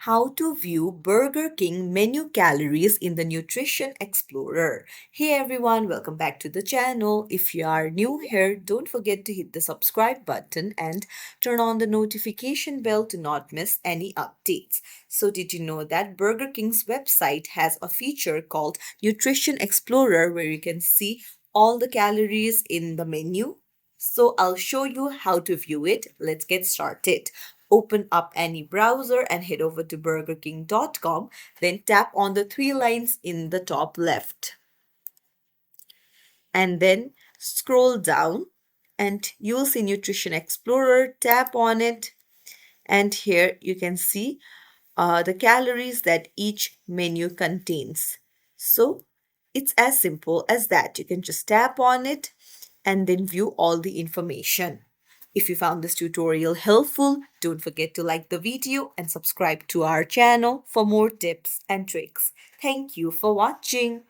how to view Burger King menu calories in the Nutrition Explorer. Hey everyone, welcome back to the channel. If you are new here, don't forget to hit the subscribe button and turn on the notification bell to not miss any updates. So, did you know that Burger King's website has a feature called Nutrition Explorer where you can see all the calories in the menu? So I'll show you how to view it. Let's get started. Open up any browser and head over to burgerking.com. Then tap on the three lines in the top left. And then scroll down and you'll see Nutrition Explorer. Tap on it. And here you can see the calories that each menu contains. So it's as simple as that. You can just tap on it and then view all the information. If you found this tutorial helpful, don't forget to like the video and subscribe to our channel for more tips and tricks. Thank you for watching.